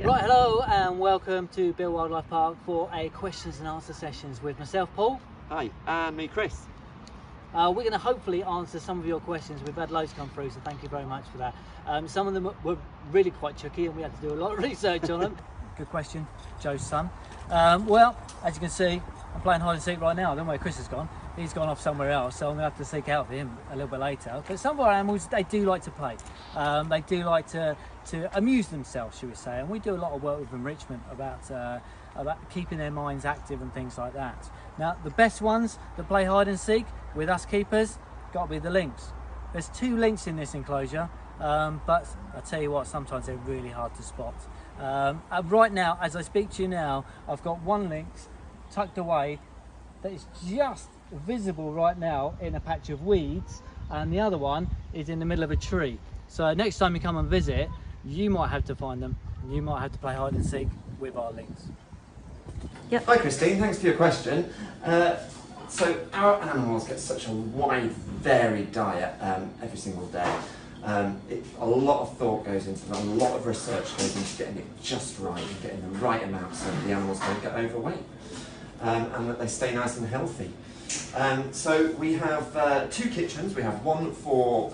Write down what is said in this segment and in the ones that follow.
Yeah. Right, hello and welcome to Bill Wildlife Park for a questions and answer sessions with myself, Paul. Hi, and me, Chris. We're going to hopefully answer some of your questions. We've had loads come through, so thank you very much for that. Some of them were really quite tricky and we had to do a lot of research on them. Good question, Joe's son. Well, as you can see, I'm playing hide and seek right now. I don't know where Chris has gone. He's gone off somewhere else, so I'm going to have to seek out for him a little bit later. But some of our animals, they do like to play. They do like to amuse themselves, should we say. And we do a lot of work with enrichment about keeping their minds active and things like that. Now, the best ones that play hide and seek with us keepers, got to be the lynx. There's 2 lynx in this enclosure, but I tell you what, sometimes they're really hard to spot. Right now, as I speak to you now, I've got 1 lynx tucked away that is just visible right now in a patch of weeds, and the other one is in the middle of a tree. So next time you come and visit, you might have to find them. You might have to play hide and seek with our lynx. Yep. Hi Christine, thanks for your question. So our animals get such a wide, varied diet every single day. A lot of thought goes into that, a lot of research goes into getting it just right and getting the right amount so that the animals don't get overweight and that they stay nice and healthy. So we have 2 kitchens. We have one for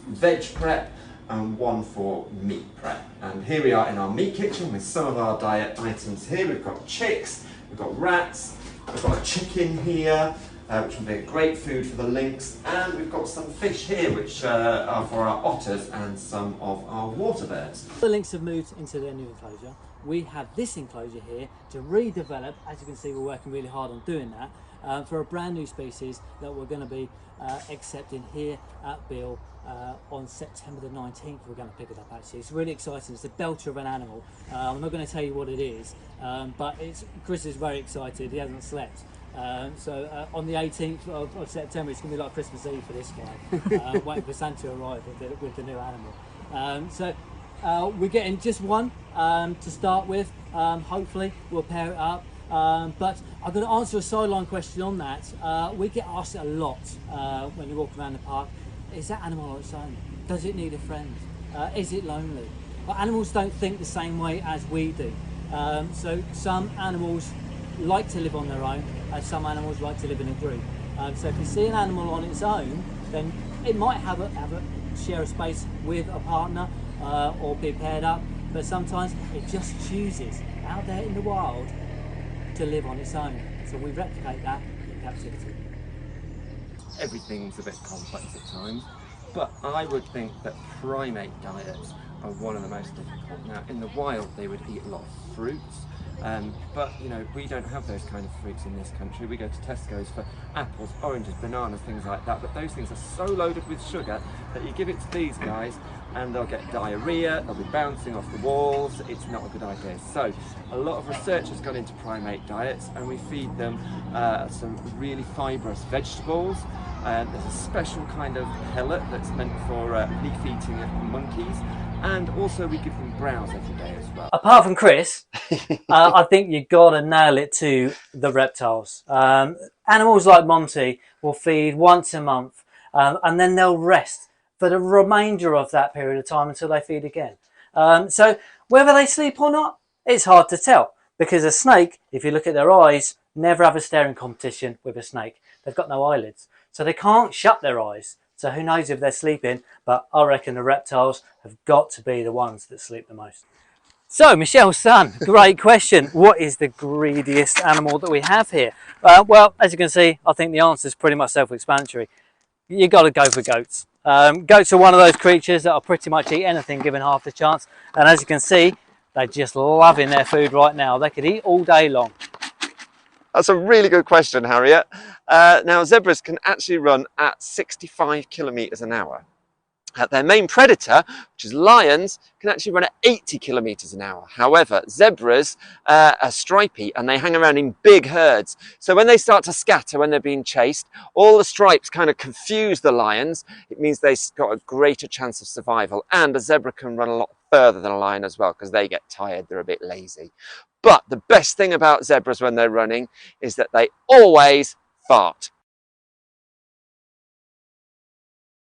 veg prep and one for meat prep. And here we are in our meat kitchen with some of our diet items here. We've got chicks, we've got rats, we've got a chicken here, which will be a great food for the lynx, and we've got some fish here which are for our otters and some of our water birds. The lynx have moved into their new enclosure. We have this enclosure here to redevelop. As you can see, we're working really hard on doing that for a brand new species that we're going to be accepting here at Bill on September the 19th. We're going to pick it up actually. It's really exciting. It's a belter of an animal. I'm not going to tell you what it is, but Chris is very excited. He hasn't slept. So on the 18th of September, it's going to be like Christmas Eve for this guy, waiting for Santa to arrive with the new animal. So we're getting just one to start with. Hopefully we'll pair it up. But I'm going to answer a sideline question on that. We get asked a lot when you walk around the park. Is that animal on its own? Does it need a friend? Is it lonely? Well, animals don't think the same way as we do. So some animals like to live on their own, and some animals like to live in a group. So if you see an animal on its own, then it might share a space with a partner or be paired up, but sometimes it just chooses out there in the wild to live on its own. So we replicate that in captivity. Everything's a bit complex at times, but I would think that primate diets are one of the most difficult. Now, in the wild, they would eat a lot of fruits, but you know, we don't have those kind of fruits in this country. We go to Tesco's for apples, oranges, bananas, things like that, but those things are so loaded with sugar that you give it to these guys and they'll get diarrhea, they'll be bouncing off the walls. It's not a good idea. So a lot of research has gone into primate diets, and we feed them some really fibrous vegetables. There's a special kind of pellet that's meant for leaf-eating monkeys, and also we give them browse every day as well. Apart from Chris, I think you've got to nail it to the reptiles. Animals like Monty will feed once a month, and then they'll rest for the remainder of that period of time until they feed again. So whether they sleep or not, it's hard to tell, because a snake, if you look at their eyes, never have a staring competition with a snake. They've got no eyelids, so they can't shut their eyes. So who knows if they're sleeping, but I reckon the reptiles have got to be the ones that sleep the most. So, Michelle's son, great question. What is the greediest animal that we have here? Well, as you can see, I think the answer is pretty much self-explanatory. You've got to go for goats. Goats are one of those creatures that will pretty much eat anything given half the chance. And as you can see, they're just loving their food right now. They could eat all day long. That's a really good question, Harriet. Now, zebras can actually run at 65 kilometers an hour. Their main predator, which is lions, can actually run at 80 kilometers an hour. However, zebras are stripy and they hang around in big herds. So when they start to scatter when they're being chased, all the stripes kind of confuse the lions. It means they've got a greater chance of survival. And a zebra can run a lot further than a lion as well, because they get tired, they're a bit lazy. But the best thing about zebras when they're running is that they always fart.